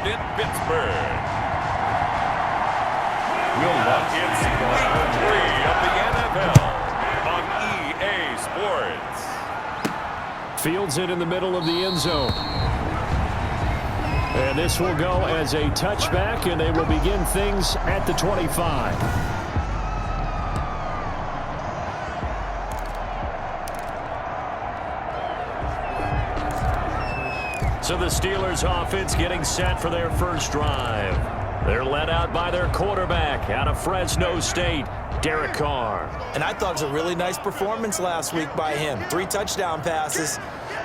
lived in Pittsburgh. It's Week 3 of the NFL on EA Sports. Fields it in the middle of the end zone. And this will go as a touchback, and they will begin things at the 25. So the Steelers offense getting set for their first drive. They're led out by their quarterback out of Fresno State, Derek Carr. And I thought it was a really nice performance last week by him. 3 touchdown passes.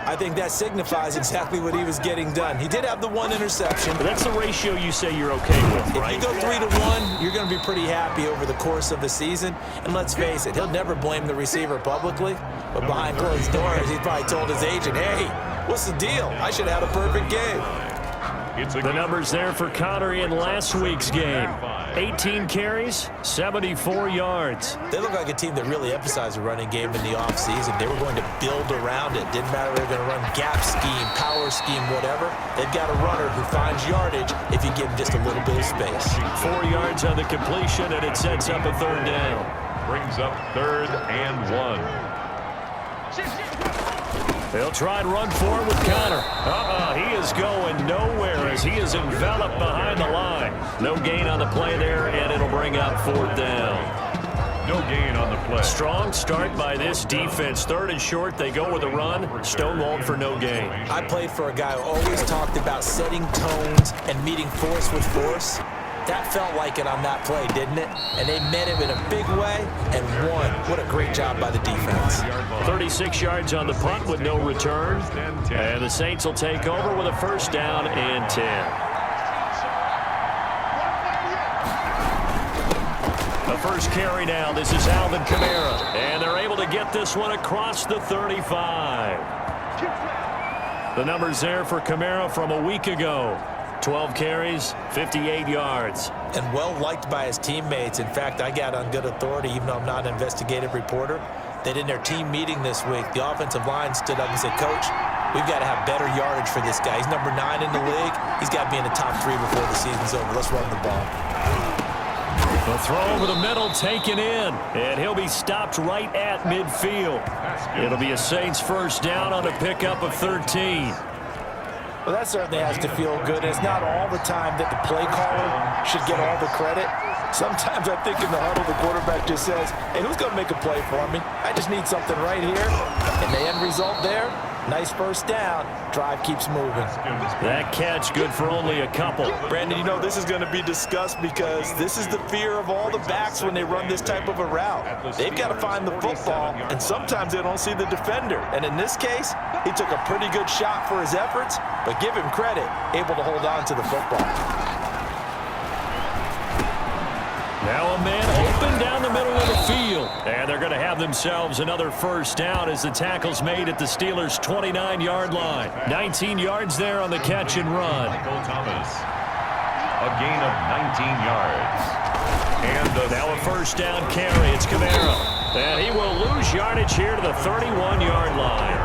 I think that signifies exactly what he was getting done. He did have the 1 interception. But that's the ratio you say you're okay with, right? If you go 3-1, you're going to be pretty happy over the course of the season. And let's face it, he'll never blame the receiver publicly. But behind closed doors, he probably told his agent, hey, what's the deal? I should have had a perfect game. The numbers there for Connor in last week's game. 18 carries, 74 yards. They look like a team that really emphasized the running game in the offseason. They were going to build around it. Didn't matter if they were going to run gap scheme, power scheme, whatever. They've got a runner who finds yardage if you give him just a little bit of space. 4 yards on the completion, and it sets up a 3rd down. Brings up 3rd and 1. They'll try and run forward with Connor. He is going nowhere as he is enveloped behind the line. No gain on the play there, and it'll bring up 4th down. No gain on the play. Strong start by this defense. 3rd and short, they go with a run. Stonewalled for no gain. I played for a guy who always talked about setting tones and meeting force with force. That felt like it on that play, didn't it? And they met him in a big way and won. What a great job by the defense. 36 yards on the punt with no return. And the Saints will take over with a 1st down and 10. The first carry now. This is Alvin Kamara. And they're able to get this one across the 35. The numbers there for Kamara from a week ago. 12 carries, 58 yards. And well-liked by his teammates. In fact, I got on good authority, even though I'm not an investigative reporter, that in their team meeting this week, the offensive line stood up and said, Coach, we've got to have better yardage for this guy. He's number 9 in the league. He's got to be in the top 3 before the season's over. Let's run the ball. The throw over the middle taken in, and he'll be stopped right at midfield. It'll be a Saints 1st down on a pickup of 13. Well, that certainly has to feel good. It's not all the time that the play caller should get all the credit. Sometimes I think in the huddle, the quarterback just says, hey, who's going to make a play for me? I just need something right here. And the end result there, nice 1st down. Drive keeps moving. That catch good for only a couple. Brandon, you know this is going to be discussed because this is the fear of all the backs when they run this type of a route. They've got to find the football, and sometimes they don't see the defender. And in this case, he took a pretty good shot for his efforts, but give him credit, able to hold on to the football. Now a man open down the middle of the field. And they're going to have themselves another 1st down as the tackle's made at the Steelers' 29-yard line. 19 yards there on the catch and run. Michael Thomas, a gain of 19 yards. And now a 1st down carry. It's Kamara. And he will lose yardage here to the 31-yard line.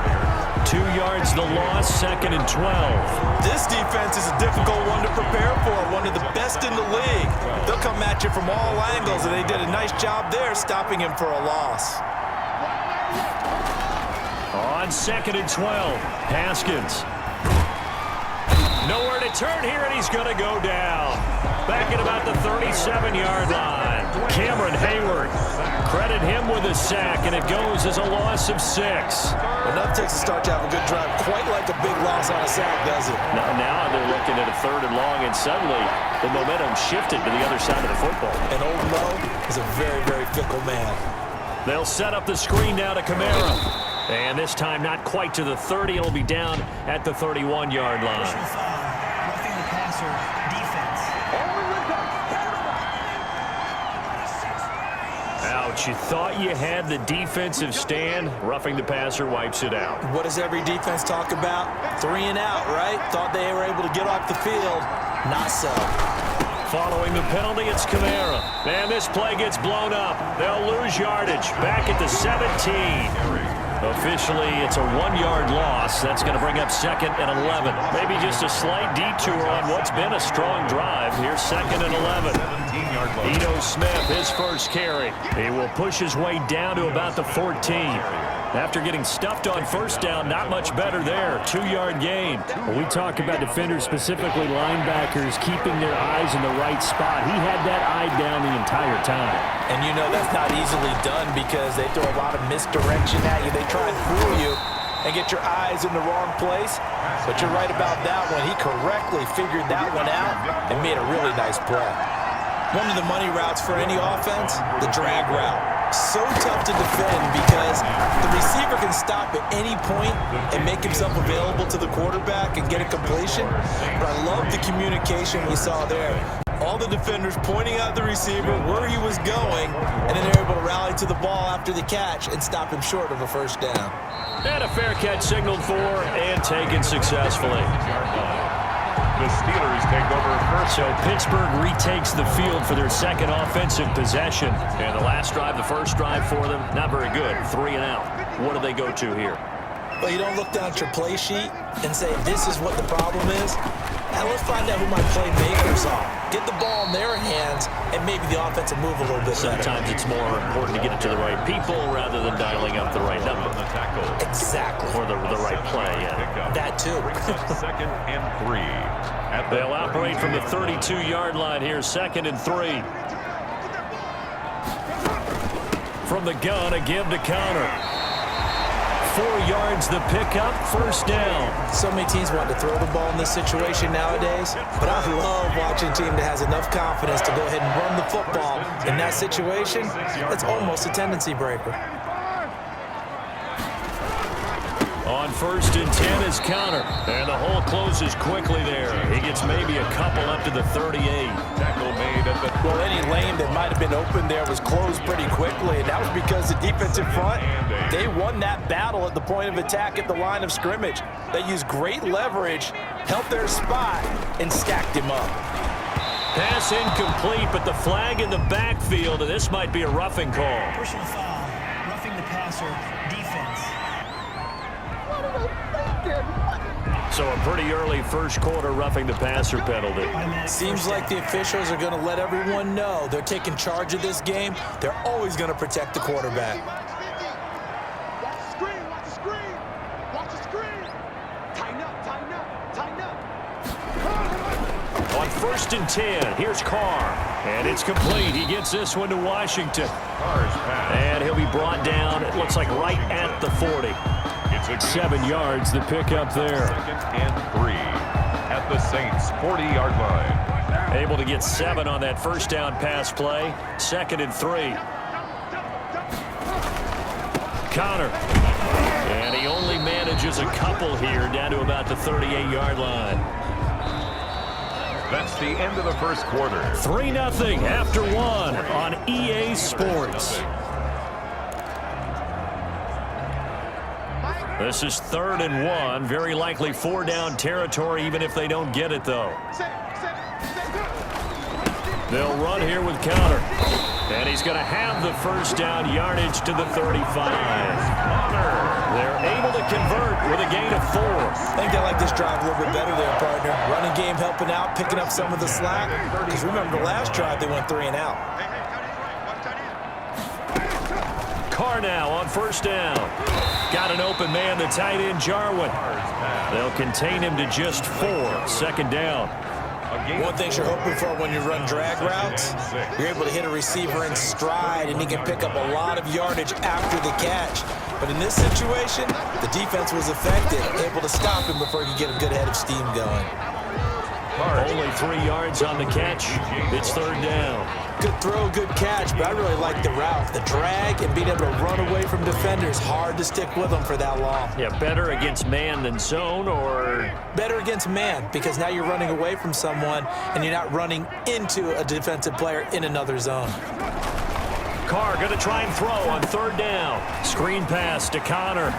2 yards the loss, 2nd and 12. This defense is a difficult one to prepare for, one of the best in the league. They'll come at you from all angles, and they did a nice job there stopping him for a loss. On 2nd and 12, Haskins. Nowhere to turn here, and he's going to go down. Back at about the 37-yard line. Cameron Hayward. Credit him with a sack, and it goes as a loss of 6. Enough takes a start to have a good drive. Quite like a big loss on a sack, does it? Now they're looking at a 3rd and long, and suddenly the momentum shifted to the other side of the football. And Old Mo is a very, very fickle man. They'll set up the screen now to Kamara. And this time not quite to the 30. It'll be down at the 31-yard line. Roughing the passer defense. Ouch, you thought you had the defensive stand. Roughing the passer wipes it out. What does every defense talk about? 3 and out, right? Thought they were able to get off the field. Not so. Following the penalty, it's Kamara. And this play gets blown up. They'll lose yardage. Back at the 17. Officially, it's a 1-yard loss. That's going to bring up 2nd and 11. Maybe just a slight detour on what's been a strong drive. Here's 2nd and 11. 17-yard loss. Eno Smith, his first carry. He will push his way down to about the 14. After getting stuffed on first down, not much better there. 2-yard gain. When we talk about defenders, specifically linebackers, keeping their eyes in the right spot, he had that eye down the entire time. And you know that's not easily done because they throw a lot of misdirection at you. They try and fool you and get your eyes in the wrong place. But you're right about that one. He correctly figured that one out and made a really nice play. One of the money routes for any offense, the drag route. So tough to defend because the receiver can stop at any point and make himself available to the quarterback and get a completion. But I love the communication we saw there. All the defenders pointing out the receiver where he was going, and then they're able to rally to the ball after the catch and stop him short of a first down. And a fair catch signaled for and taken successfully. The Steelers take over first. So Pittsburgh retakes the field for their second offensive possession. And the last drive, the first drive for them, not very good. 3 and out. What do they go to here? Well, you don't look down at your play sheet and say, this is what the problem is. Now let's find out who my playmakers are. Get the ball in their hands, and maybe the offense will move a little bit better. Sometimes it's more important to get it to the right people rather than dialing up the right number. Exactly. Or the right play, yeah. That too. 2nd and 3. They'll operate from the 32-yard line here, 2nd and 3. From the gun, a give to Connor. 4 yards the pickup, first down. So many teams want to throw the ball in this situation nowadays, but I love watching a team that has enough confidence to go ahead and run the football. In that situation, that's almost a tendency breaker. On 1st and 10 is Connor, and the hole closes quickly there. He gets maybe a couple up to the 38. Tackle made at the Well, any lane that might have been open there was closed pretty quickly, and that was because the defensive front, they won that battle at the point of attack at the line of scrimmage. They used great leverage, held their spot, and stacked him up. Pass incomplete, but the flag in the backfield, and this might be a roughing call. Personal foul. Roughing the passer. Defense. So a pretty early first quarter roughing the passer penalty. Seems like the officials are going to let everyone know they're taking charge of this game. They're always going to protect the quarterback. Watch the screen, watch the screen. Watch the screen. Tighten up, tighten up, tighten up. On 1st and 10, here's Carr. And it's complete. He gets this one to Washington. Carr's pass. And he'll be brought down, it looks like right at the 40. It's a 7 yards, the pickup there. 2nd and 3 at the Saints' 40-yard line. Able to get 7 on that first down pass play. 2nd and 3. Connor. And he only manages a couple here down to about the 38-yard line. That's the end of the first quarter. 3-0 after 1 on EA Sports. This is 3rd and 1. Very likely 4-down territory, even if they don't get it, though. They'll run here with Connor. And he's going to have the first down, yardage to the 35. They're able to convert with a gain of 4. I think they like this drive a little bit better there, partner. Running game helping out, picking up some of the slack. Because remember, the last drive, they went 3 and out. Carr now on first down. Got an open man, the tight end, Jarwin. They'll contain him to just 4. 2nd down. One thing you're hoping for when you run drag routes, you're able to hit a receiver in stride, and he can pick up a lot of yardage after the catch. But in this situation, the defense was effective, able to stop him before he could get a good head of steam going. Only 3 yards on the catch. It's 3rd down. Good throw, good catch, but I really like the route. The drag and being able to run away from defenders, hard to stick with them for that long. Yeah, better against man than zone, or? Better against man, because now you're running away from someone and you're not running into a defensive player in another zone. Carr going to try and throw on 3rd down. Screen pass to Connor.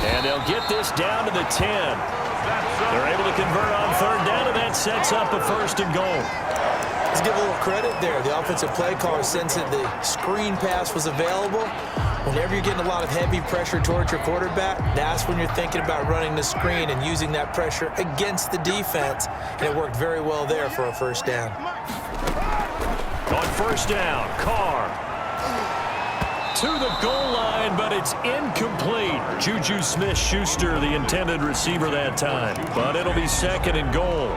And they'll get this down to the 10. They're able to convert on 3rd down, and that sets up a 1st and goal. Let's give a little credit there. The offensive play caller sensed that the screen pass was available, Whenever you're getting a lot of heavy pressure towards your quarterback, that's when you're thinking about running the screen and using that pressure against the defense. And it worked very well there for a first down. On first down, Carr to the goal line, but it's incomplete. Juju Smith-Schuster, the intended receiver that time. But it'll be second and goal.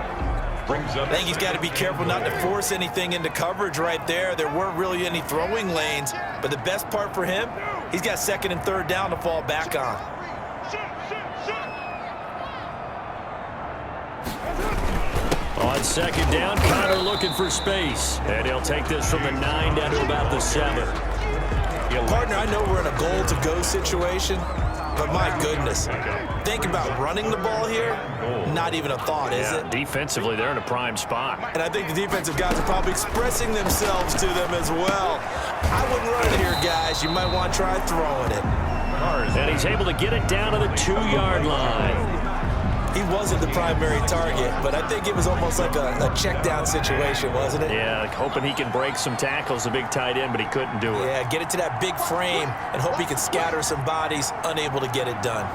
I think he's got to be careful not to force anything into coverage right there. There weren't really any throwing lanes, but the best part for him, he's got second and third down to fall back on. On second down, Connor looking for space. And he'll take this from the 9 down to about the 7. Partner, I know we're in a goal-to-go situation, but my goodness, think about running the ball here. Not even a thought, is it? Defensively, they're in a prime spot. And I think the defensive guys are probably expressing themselves to them as well. I wouldn't run it here, guys. You might want to try throwing it. And he's able to get it down to the 2-yard line. He wasn't the primary target, but I think it was almost like a check-down situation, wasn't it? Yeah, like hoping he can break some tackles, a big tight end, but he couldn't do it. Yeah, get it to that big frame and hope he can scatter some bodies, unable to get it done.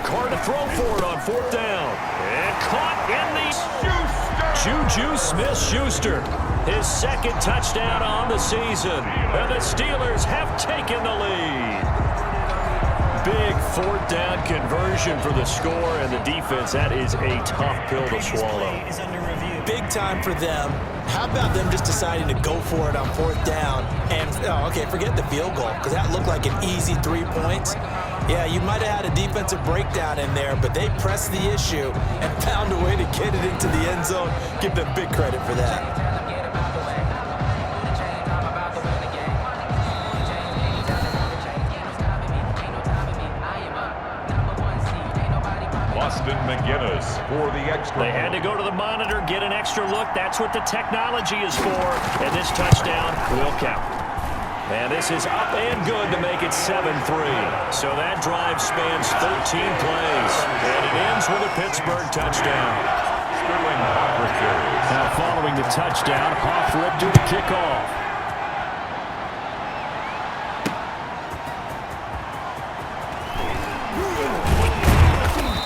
Carr to throw for it on fourth down. And caught in the Juju Smith-Schuster. His second touchdown on the season. And the Steelers have taken the lead. Big fourth down conversion for the score, and the defense, that is a tough pill to swallow. Big time for them. How about them just deciding to go for it on fourth down? And, okay, forget the field goal, because that looked like an easy 3 points. Yeah, you might have had a defensive breakdown in there, but they pressed the issue and found a way to get it into the end zone. Give them big credit for that. McGinnis for the extra. They had to go to the monitor, get an extra look. That's what the technology is for. And this touchdown will count. And this is up and good to make it 7-3. So that drive spans 13 plays. And it ends with a Pittsburgh touchdown. Now following the touchdown, Hofford to the kickoff.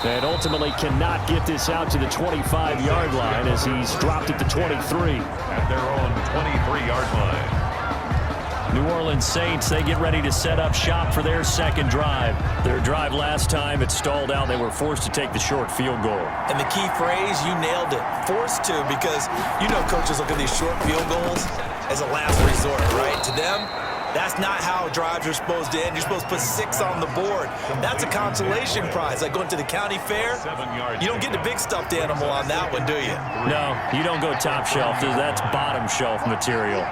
And ultimately cannot get this out to the 25-yard line as he's dropped it to 23. At their own 23-yard line. New Orleans Saints, they get ready to set up shop for their second drive. Their drive last time, it stalled out. They were forced to take the short field goal. And the key phrase, you nailed it. Forced to, because you know coaches look at these short field goals as a last resort, right? To them, that's not how drives are supposed to end. You're supposed to put 6 on the board. That's a consolation prize, like going to the county fair. You don't get the big stuffed animal on that one, do you? No, you don't go top shelf. That's bottom shelf material.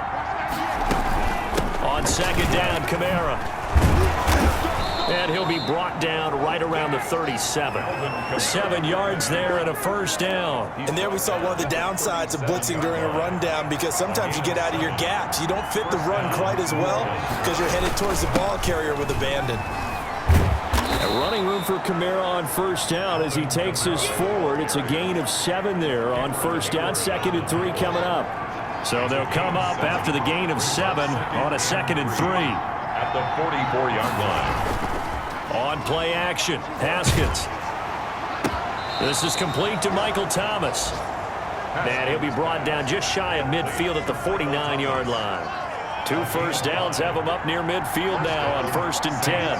On second down, Kamara. And he'll be brought down right around the 37. 7 yards there and a first down. And there we saw one of the downsides of blitzing during a rundown, because sometimes you get out of your gaps. You don't fit the run quite as well because you're headed towards the ball carrier with abandon. Running room for Kamara on first down as he takes this forward. It's a gain of 7 there on first down. 2nd and 3 coming up. So they'll come up after the gain of 7 on a 2nd and 3. At the 44-yard line. On play action, Haskins. This is complete to Michael Thomas. And he'll be brought down just shy of midfield at the 49-yard line. 2 first downs have him up near midfield now on 1st and 10.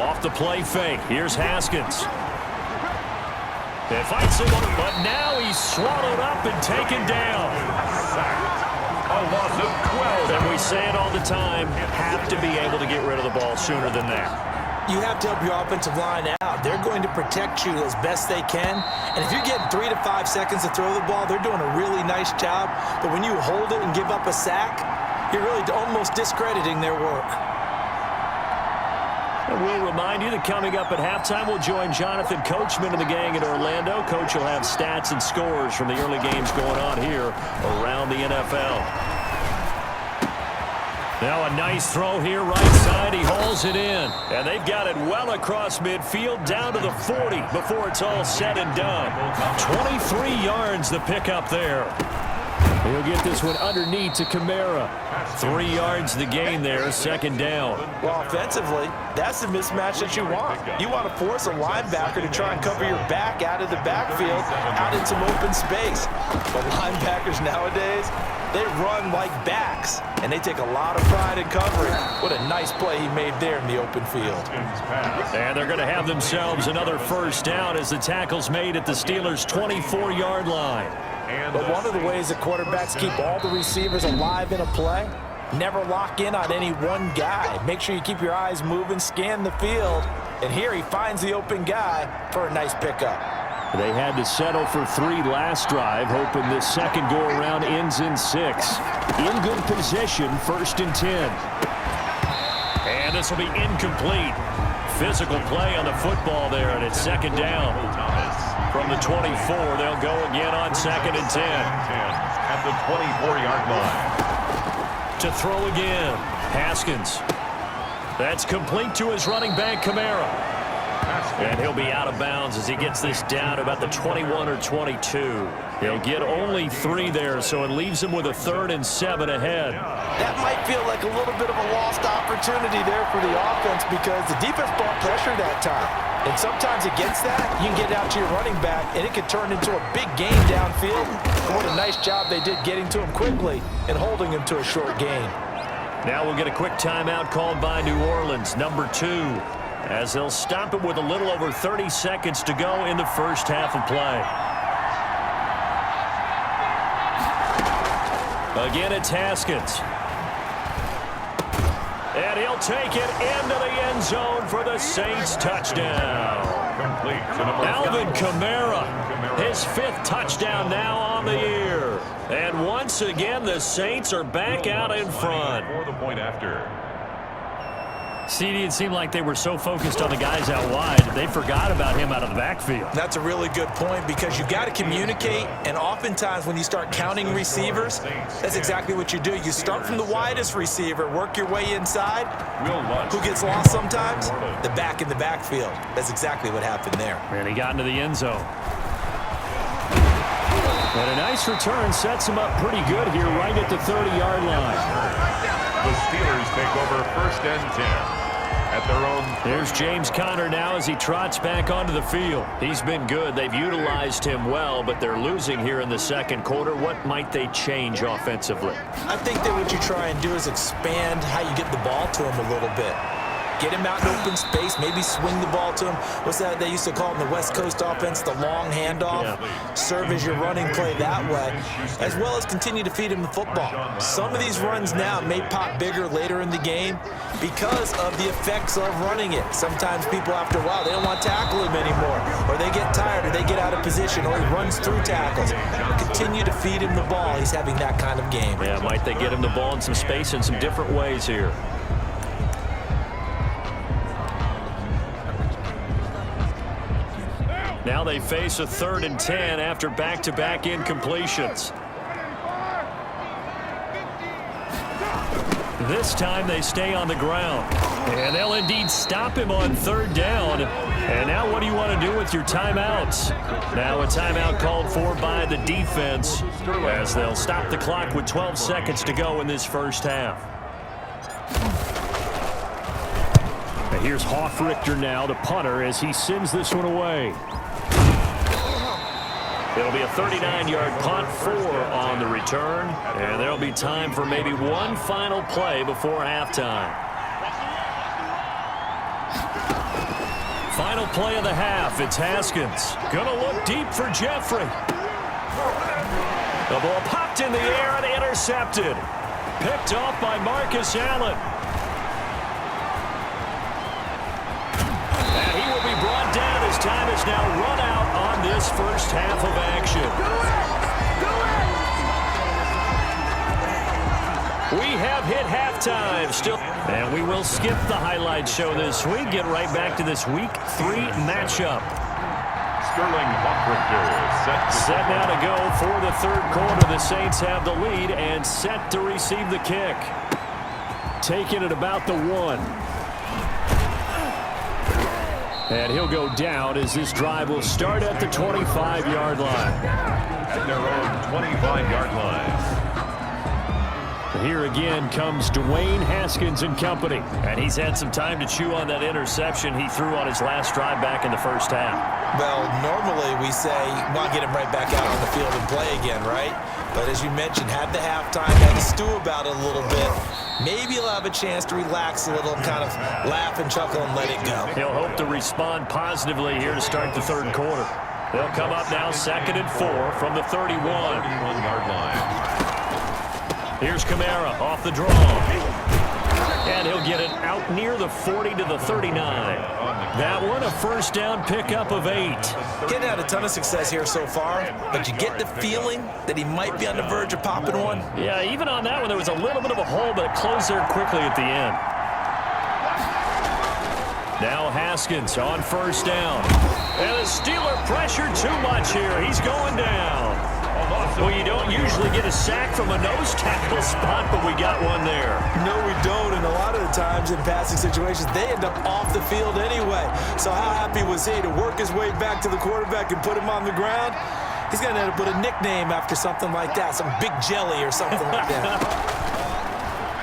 Off the play fake. Here's Haskins. They fight someone, but now he's swallowed up and taken down. A loss of 12. And we say it all the time, have to be able to get rid of the ball sooner than that. You have to help your offensive line out. They're going to protect you as best they can. And if you're getting 3 to 5 seconds to throw the ball, they're doing a really nice job. But when you hold it and give up a sack, you're really almost discrediting their work. And we'll remind you that coming up at halftime, we'll join Jonathan Coachman and the gang in Orlando. Coach will have stats and scores from the early games going on here around the NFL. Now a nice throw here, right side. He hauls it in. And they've got it well across midfield, down to the 40 before it's all said and done. 23 yards the pickup there. He'll get this one underneath to Kamara. 3 yards the gain there, second down. Well, offensively, that's the mismatch that you want. You want to force a linebacker to try and cover your back out of the backfield, out in some open space. But linebackers nowadays, they run like backs, and they take a lot of pride in covering. What a nice play he made there in the open field. And they're going to have themselves another first down as the tackle's made at the Steelers' 24-yard line. But one of the ways that quarterbacks keep all the receivers alive in a play, never lock in on any one guy. Make sure you keep your eyes moving, scan the field. And here he finds the open guy for a nice pickup. They had to settle for 3 last drive, hoping this second go-around ends in 6. In good position, 1st and 10. And this will be incomplete. Physical play on the football there, and it's second down. From the 24, they'll go again on 2nd and 10. At the 24-yard line. To throw again, Haskins. That's complete to his running back, Kamara. And he'll be out of bounds as he gets this down about the 21 or 22. He'll get only 3 there, so it leaves him with a 3rd and 7 ahead. That might feel like a little bit of a lost opportunity there for the offense because the defense brought pressure that time. And sometimes against that, you can get out to your running back, and it could turn into a big game downfield. And what a nice job they did getting to him quickly and holding him to a short gain. Now we'll get a quick timeout called by New Orleans, number 2. As they'll stop it with a little over 30 seconds to go in the first half of play. Again, it's Haskins. And he'll take it into the end zone for the Saints touchdown. Alvin Kamara, his 5th touchdown now on the year. And once again, the Saints are back out in front. For the point after. CD, it seemed like they were so focused on the guys out wide, they forgot about him out of the backfield. That's a really good point because you got to communicate, and oftentimes when you start counting receivers, that's exactly what you do. You start from the widest receiver, work your way inside. Who gets lost sometimes? The back in the backfield. That's exactly what happened there. And he got into the end zone. And a nice return sets him up pretty good here right at the 30-yard line. The Steelers take over 1st and 10. At their own. There's James Conner now as he trots back onto the field. He's been good. They've utilized him well, but they're losing here in the second quarter. What might they change offensively? I think that what you try and do is expand how you get the ball to him a little bit. Get him out in open space, maybe swing the ball to him. What's that they used to call in the West Coast offense, the long handoff? Yeah. Serve as your running play that way, as well as continue to feed him the football. Some of these runs now may pop bigger later in the game because of the effects of running it. Sometimes people, after a while, they don't want to tackle him anymore, or they get tired, or they get out of position, or he runs through tackles. Continue to feed him the ball. He's having that kind of game. Yeah, might they get him the ball in some space in some different ways here. Now they face a 3rd and 10 after back-to-back incompletions. This time they stay on the ground. And they'll indeed stop him on 3rd down. And now what do you want to do with your timeouts? Now a timeout called for by the defense as they'll stop the clock with 12 seconds to go in this first half. And here's Hoffrichter now, the punter, as he sends this one away. It'll be a 39-yard punt, 4 on the return, and there'll be time for maybe one final play before halftime. Final play of the half, it's Haskins. Gonna look deep for Jeffrey. The ball popped in the air and intercepted. Picked off by Marcus Allen. And he will be brought down as time is now run out on this first half of action. We have hit halftime still. And we will skip the highlight show this week. Get right back to this Week 3 matchup. Sterling Hoffrichter set now to go for the 3rd quarter. The Saints have the lead and set to receive the kick. Taking it about the 1. And he'll go down as this drive will start at the 25-yard line. At their own 25-yard line. Here again comes Dwayne Haskins and company. And he's had some time to chew on that interception he threw on his last drive back in the first half. Well, normally we say, well, get him right back out on the field and play again, right? But as you mentioned, had the halftime, had to stew about it a little bit. Maybe he'll have a chance to relax a little and kind of laugh and chuckle and let it go. He'll hope to respond positively here to start the third quarter. They'll come up now 2nd and 4 from the 31. 31-yard line. Here's Kamara off the draw. And he'll get it out near the 40 to the 39. That one, a first down pickup of 8. Getting had a ton of success here so far, but you get the feeling that he might be on the verge of popping one. Yeah, even on that one, there was a little bit of a hole, but it closed there quickly at the end. Now Haskins on first down. And the Steeler pressure too much here. He's going down. Well, you don't usually get a sack from a nose tackle spot, but we got one there. No, we don't, and a lot of the times in passing situations, they end up off the field anyway. So how happy was he to work his way back to the quarterback and put him on the ground? He's going to end up with a nickname after something like that, some Big Jelly or something like that.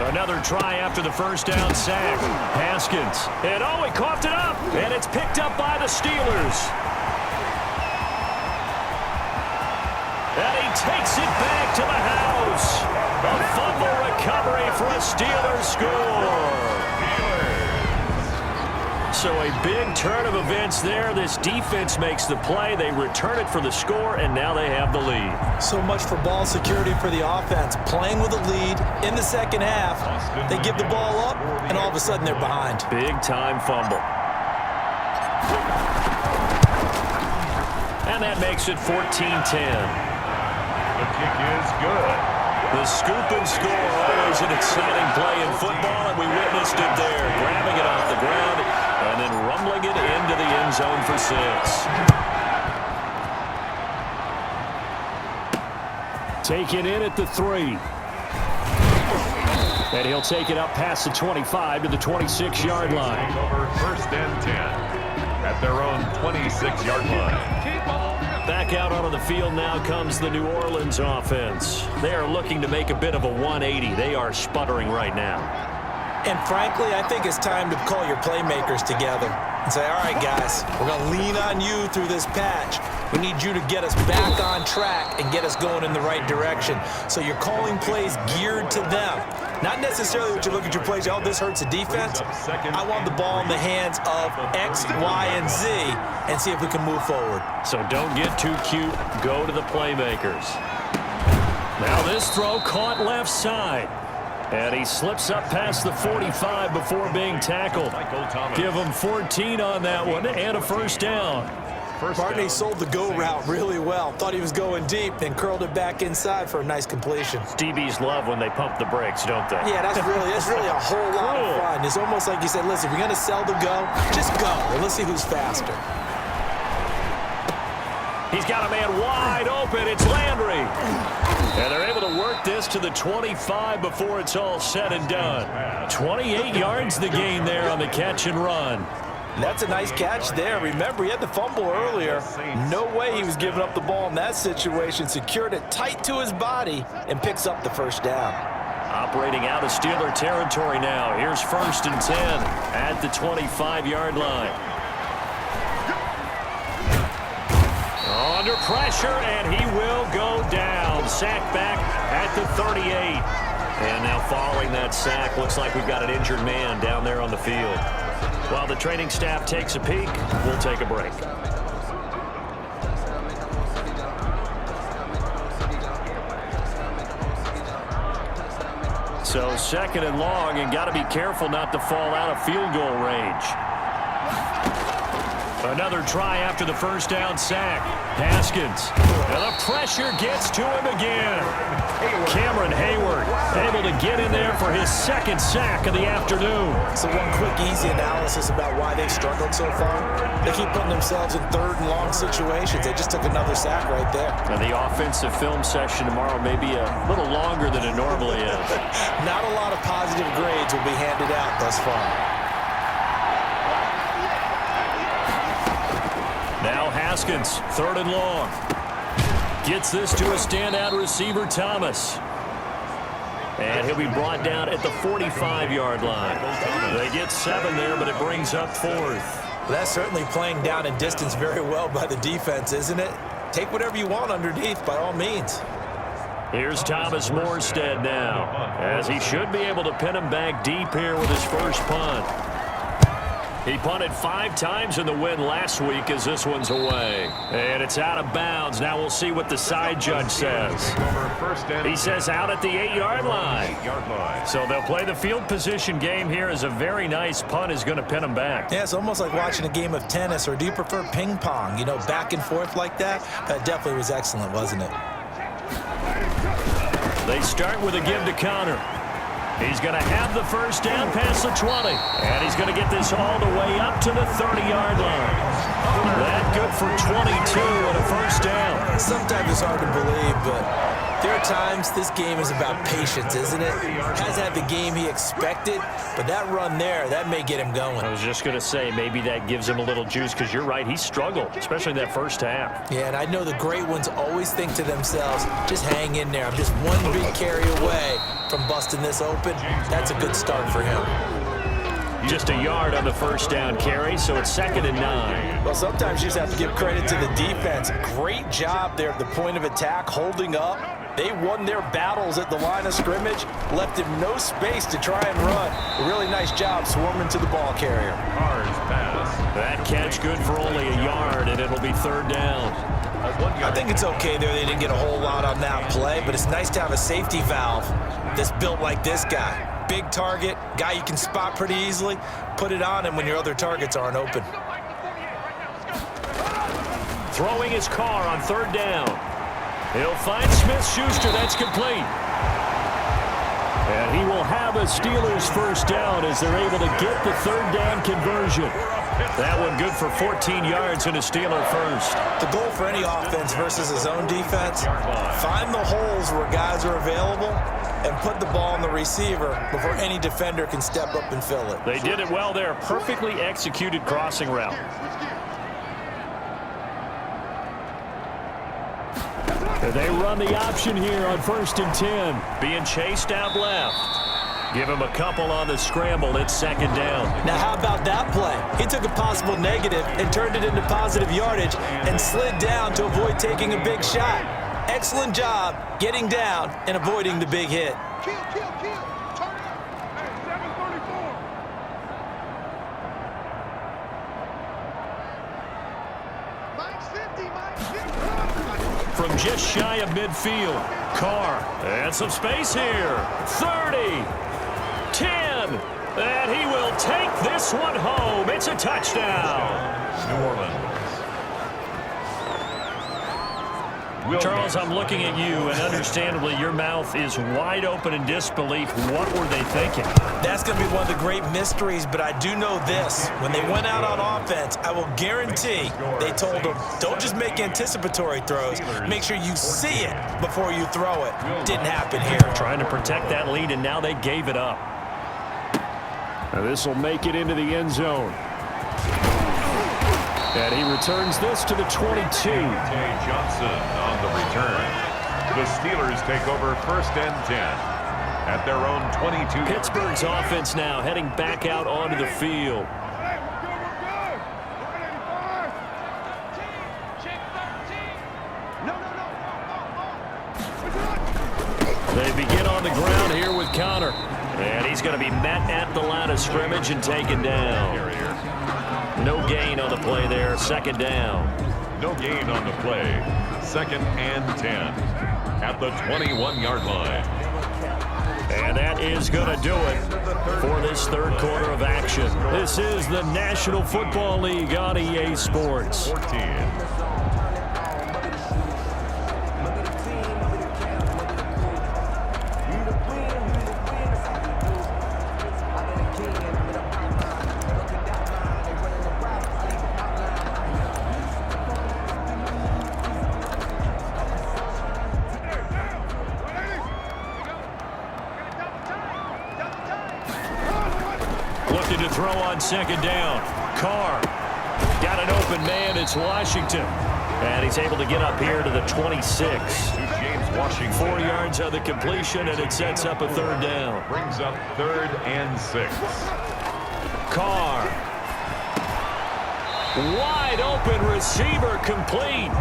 Another try after the first down sack. Haskins. And oh, he coughed it up. And it's picked up by the Steelers. And he takes it back to the house. A fumble recovery for a Steelers score. So a big turn of events there. This defense makes the play. They return it for the score, and now they have the lead. So much for ball security for the offense. Playing with a lead in the second half. They give the ball up, and all of a sudden they're behind. Big-time fumble. And that makes it 14-10. The kick is good. The scoop and score, always an exciting play in football, and we witnessed it there. Grabbing it off the ground and then rumbling it into the end zone for 6. Taken in at the 3. And he'll take it up past the 25 to the 26-yard line. Over 1st and 10 at their own 26-yard line. Back out onto the field now comes the New Orleans offense. They are looking to make a bit of a 180. They are sputtering right now. And frankly, I think it's time to call your playmakers together and say, all right, guys, we're going to lean on you through this patch. We need you to get us back on track and get us going in the right direction. So you're calling plays geared to them. Not necessarily that you look at your plays, oh, this hurts the defense. I want the ball in the hands of X, Y, and Z and see if we can move forward. So don't get too cute. Go to the playmakers. Now this throw caught left side. And he slips up past the 45 before being tackled. Give him 14 on that one and a first down. Barney sold the go route really well. Thought he was going deep, then curled it back inside for a nice completion. DBs love when they pump the brakes, don't they? Yeah, that's really a whole lot of fun. It's almost like you said, listen, if you're going to sell the go, just go. And let's see who's faster. He's got a man wide open. It's Landry. And they're able to work this to the 25 before it's all said and done. 28 yards the gain there on the catch and run. That's a nice catch there. Remember, he had the fumble earlier. No way he was giving up the ball in that situation. Secured it tight to his body and picks up the first down. Operating out of Steeler territory now. Here's 1st and 10 at the 25-yard line. Under pressure, and he will go down. Sack back at the 38. And now following that sack, looks like we've got an injured man down there on the field. While the training staff takes a peek, we'll take a break. So 2nd and long, and got to be careful not to fall out of field goal range. Another try after the first down sack. Haskins. And the pressure gets to him again. Cameron Hayward able to get in there for his 2nd sack of the afternoon. So one quick, easy analysis about why they've struggled so far. They keep putting themselves in 3rd and long situations. They just took another sack right there. And the offensive film session tomorrow may be a little longer than it normally is. Not a lot of positive grades will be thus far. Now Haskins, 3rd and long. Gets this to a standout receiver, Thomas. And he'll be brought down at the 45-yard line. They get 7 there, but it brings up 4th. Well, that's certainly playing down in distance very well by the defense, isn't it? Take whatever you want underneath, by all means. Here's Thomas Morstead now, as he should be able to pin him back deep here with his first punt. He punted 5 times in the win last week as this one's away. And it's out of bounds. Now we'll see what the side judge says. He says out at the 8-yard line. So they'll play the field position game here as a very nice punt is going to pin him back. Yeah, it's almost like watching a game of tennis, or do you prefer ping pong? You know, back and forth like that? That definitely was excellent, wasn't it? They start with a give to Connor. He's going to have the first down past the 20. And he's going to get this all the way up to the 30-yard line. That good for 22 and a first down. Sometimes it's hard to believe, but there are times this game is about patience, isn't it? Hasn't had the game he expected, but that run there, that may get him going. I was just going to say, maybe that gives him a little juice, because you're right, he struggled, especially in that first half. Yeah, and I know the great ones always think to themselves, just hang in there. I'm just one big carry away from busting this open. That's a good start for him. Just a yard on the first down carry, so it's 2nd and 9. Well, sometimes you just have to give credit to the defense. Great job there at the point of attack, holding up. They won their battles at the line of scrimmage, left him no space to try and run. A really nice job swarming to the ball carrier. That catch good for only a yard, and it'll be 3rd down. I think it's okay there. They didn't get a whole lot on that play, but it's nice to have a safety valve that's built like this guy. Big target, guy you can spot pretty easily. Put it on him when your other targets aren't open. Throwing his car on 3rd down. He'll find Smith-Schuster. That's complete. And he will have a Steelers first down as they're able to get the 3rd down conversion. That one good for 14 yards and a Steeler first. The goal for any offense versus his own defense, find the holes where guys are available and put the ball on the receiver before any defender can step up and fill it. They did it well there. Perfectly executed crossing route. They run the option here on 1st and 10. Being chased out left. Give him a couple on the scramble. It's 2nd down. Now, how about that play? He took a possible negative and turned it into positive yardage and slid down to avoid taking a big shot. Excellent job getting down and avoiding the big hit. Kill. Turn it up. Hey, 734. Mike's 50. From just shy of midfield, Carr. And some space here. 30. 10. And he will take this one home. It's a touchdown. New Orleans. Charles, I'm looking at you, and understandably, your mouth is wide open in disbelief. What were they thinking? That's going to be one of the great mysteries, but I do know this. When they went out on offense, I will guarantee they told them, don't just make anticipatory throws. Make sure you see it before you throw it. Didn't happen here. Trying to protect that lead, and now they gave it up. Now this will make it into the end zone. And he returns this to the 22. Johnson on the return. The Steelers take over 1st and 10 at their own 22. Pittsburgh's offense now heading back out onto the field. They begin on the ground here with Connor. And he's going to be met at the line of scrimmage and taken down. No gain on the play there. 2nd down. No gain on the play. 2nd and 10 at the 21-yard line. And that is going to do it for this 3rd quarter of action. This is the National Football League on EA Sports. 14. Looking to throw on second down. Carr. Got an open man. It's Washington. And he's able to get up here to the 26. To James Washington. 4 yards on the completion, and it sets up a third down. Brings up 3rd and 6. Carr. Wide open receiver complete.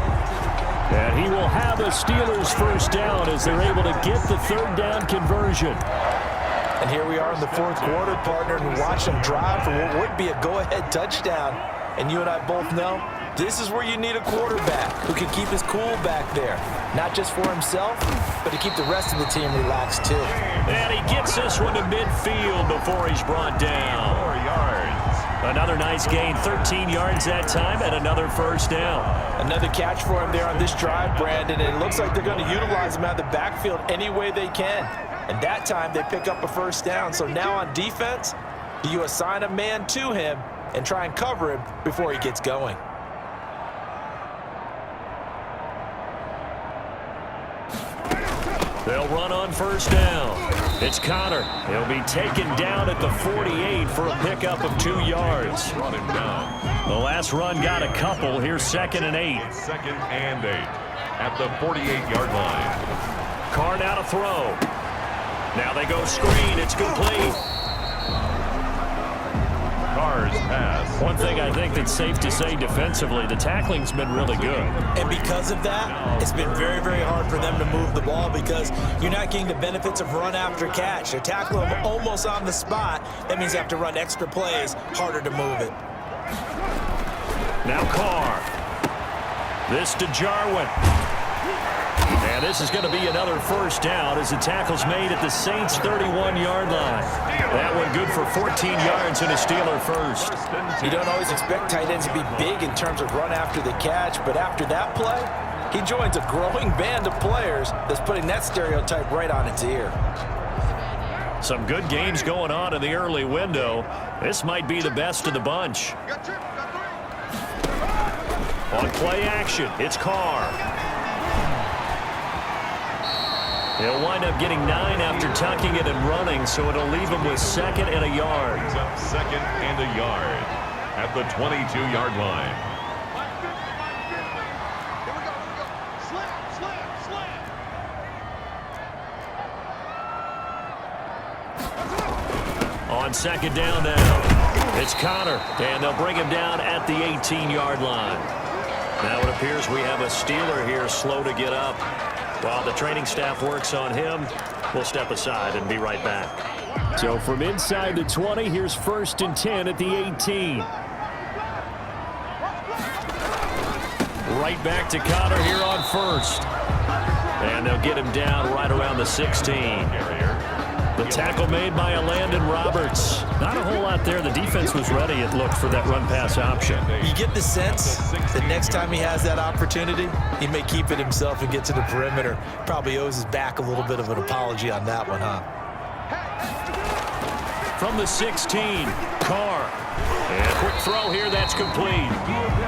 And he will have a Steelers first down as they're able to get the third down conversion. And here we are in the fourth quarter, partner, and watch them drive for what would be a go-ahead touchdown. And you and I both know this is where you need a quarterback who can keep his cool back there. Not just for himself, but to keep the rest of the team relaxed too. And he gets this one to midfield before he's brought down. 4 yards. Another nice gain, 13 yards that time, and another first down. Another catch for him there on this drive, Brandon. And it looks like they're going to utilize him out of the backfield any way they can. And that time they pick up a first down. So now on defense, do you assign a man to him and try and cover him before he gets going? They'll run on first down. It's Connor. He'll be taken down at the 48 for a pickup of 2 yards. Brought him down. The last run got a couple. Here's 2nd and 8. 2nd and 8 at the 48-yard line. Carr now to throw. Now they go screen. It's complete. Carr's pass. One thing I think that's safe to say defensively, the tackling's been really good. And because of that, it's been very, very hard for them to move the ball because you're not getting the benefits of run after catch. They're tackling them almost on the spot. That means you have to run extra plays, harder to move it. Now Carr. This to Jarwin. And this is going to be another first down as the tackle's made at the Saints' 31-yard line. That one good for 14 yards and a Steeler first. You don't always expect tight ends to be big in terms of run after the catch, but after that play, he joins a growing band of players that's putting that stereotype right on its ear. Some good games going on in the early window. This might be the best of the bunch. On play action, it's Carr. He'll wind up getting 9 after tucking it and running, so it'll leave him with 2nd and a yard. Brings up 2nd and a yard at the 22-yard line. On 2nd down now, it's Connor, and they'll bring him down at the 18-yard line. Now it appears we have a Steeler here slow to get up. While the training staff works on him, we'll step aside and be right back. So from inside the 20, here's 1st and 10 at the 18. Right back to Connor here on 1st. And they'll get him down right around the 16. The tackle made by Landon Roberts. Not a whole lot there. The defense was ready, it looked, for that run-pass option. You get the sense that next time he has that opportunity, he may keep it himself and get to the perimeter. Probably owes his back a little bit of an apology on that one, huh? From the 16, Carr. And quick throw here, that's complete.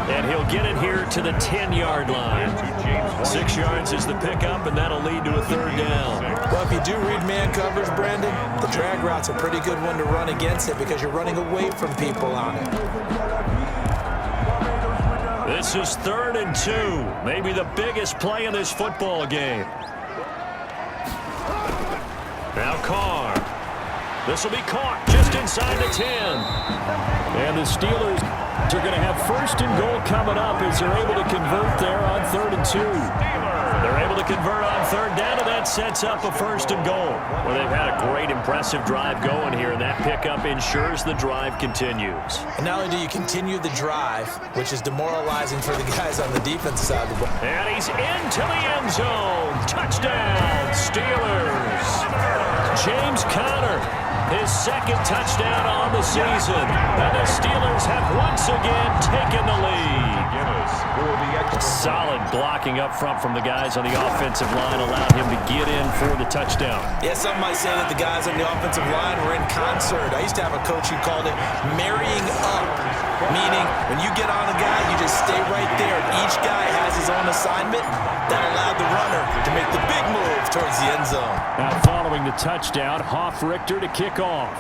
And he'll get it here to the 10-yard line. 6 yards is the pickup, and that'll lead to a third down. Well, if you do read man coverage, Brandon, the drag route's a pretty good one to run against it because you're running away from people on it. This is 3rd and 2. Maybe the biggest play in this football game. Now Carr. This will be caught just inside the 10. And the Steelers are going to have 1st and goal coming up as they're able to convert there on 3rd and 2. They're able to convert on 3rd down, and that sets up a 1st and goal. Well, they've had a great, impressive drive going here, and that pickup ensures the drive continues. And not only do you continue the drive, which is demoralizing for the guys on the defensive side of the ball. And he's into the end zone. Touchdown, Steelers. James Conner, his 2nd touchdown on the season. And the Steelers have once again taken the lead. Solid blocking up front from the guys on the offensive line allowed him to get in for the touchdown. Yeah, some might say that the guys on the offensive line were in concert. I used to have a coach who called it marrying up, meaning when you get on a guy, you just stay right there. Each guy has his own assignment. That allowed the runner to make the big move towards the end zone. Now following the touchdown, Hoff Richter to kick off.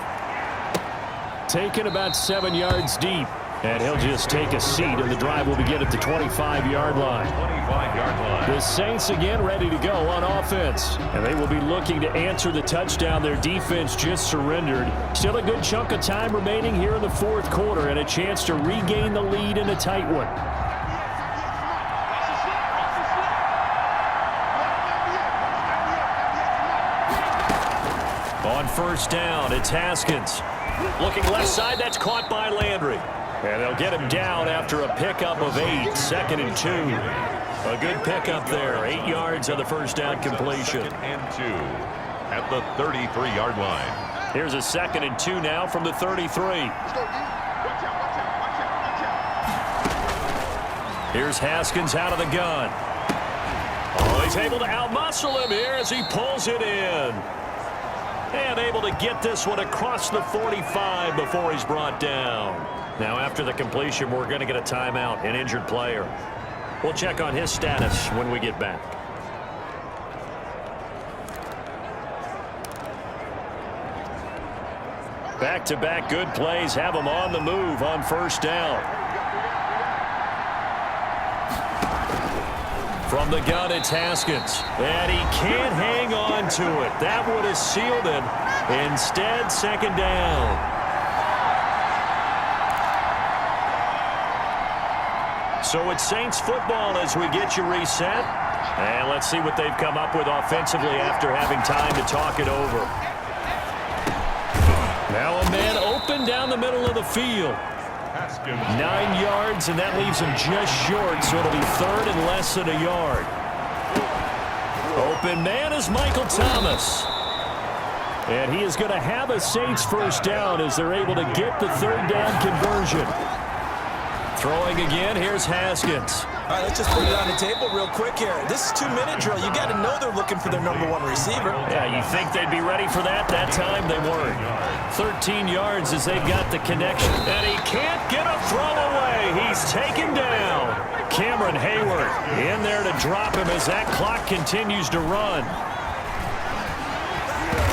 Taken about 7 yards deep. And he'll just take a seat, and the drive will begin at the 25-yard line. 25-yard line. The Saints again ready to go on offense. And they will be looking to answer the touchdown their defense just surrendered. Still a good chunk of time remaining here in the fourth quarter and a chance to regain the lead in a tight one. On first down, it's Haskins. Looking left side, that's caught by Landry. And they'll get him down after a pickup of 8, 2nd and 2. A good pickup there, 8 yards on the first down completion. 2nd and 2 at the 33-yard line. Here's a 2nd and 2 now from the 33. Here's Haskins out of the gun. Oh, he's able to outmuscle him here as he pulls it in. And able to get this one across the 45 before he's brought down. Now, after the completion, we're going to get a timeout, an injured player. We'll check on his status when we get back. Back-to-back good plays have him on the move on first down. From the gun, it's Haskins. And he can't hang on to it. That would have sealed it. Instead, 2nd down. So it's Saints football as we get you reset. And let's see what they've come up with offensively after having time to talk it over. Now a man open down the middle of the field. 9 yards, and that leaves him just short, so it'll be 3rd and less than a yard. Open man is Michael Thomas. And he is going to have a Saints first down as they're able to get the 3rd down conversion. Throwing again, here's Haskins. All right, let's just put it on the table real quick here. This is 2-minute drill. You got to know they're looking for their #1 receiver. Yeah, you think they'd be ready for that? That time they weren't. 13 yards as they've got the connection. And he can't get a throw away. He's taken down. Cameron Hayward in there to drop him as that clock continues to run.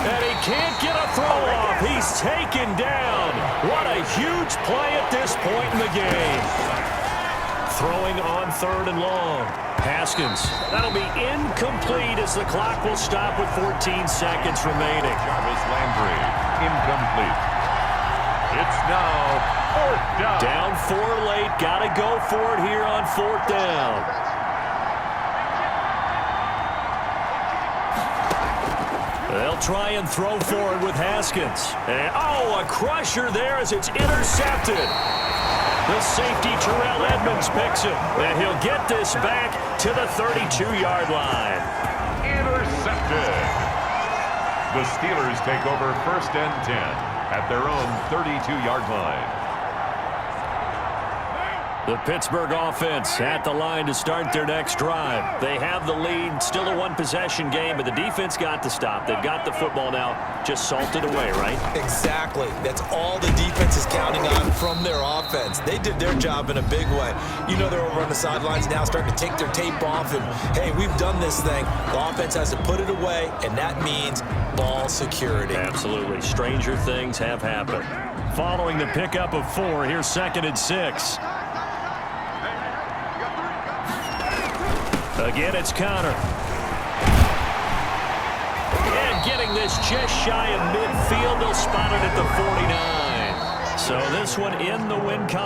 And he can't get a throw off. He's taken down. What a huge play at this point in the game. Throwing on 3rd and long. Haskins. That'll be incomplete as the clock will stop with 14 seconds remaining. Jarvis Landry, incomplete. It's now 4th down. Down 4 late. Got to go for it here on 4th down. They'll try and throw forward with Haskins. And, oh, a crusher there as it's intercepted. The safety, Terrell Edmonds, picks him. And he'll get this back to the 32-yard line. Intercepted. The Steelers take over 1st and 10 at their own 32-yard line. The Pittsburgh offense at the line to start their next drive. They have the lead, still a 1-possession game, but the defense got to stop. They've got the football now, just salted away, right? Exactly. That's all the defense is counting on from their offense. They did their job in a big way. You know they're over on the sidelines now starting to take their tape off, and, hey, we've done this thing. The offense has to put it away, and that means ball security. Absolutely. Stranger things have happened. Following the pickup of 4, here's 2nd and 6. Again, it's Connor. And getting this just shy of midfield, they'll spot it at the 49. So this one in the win column.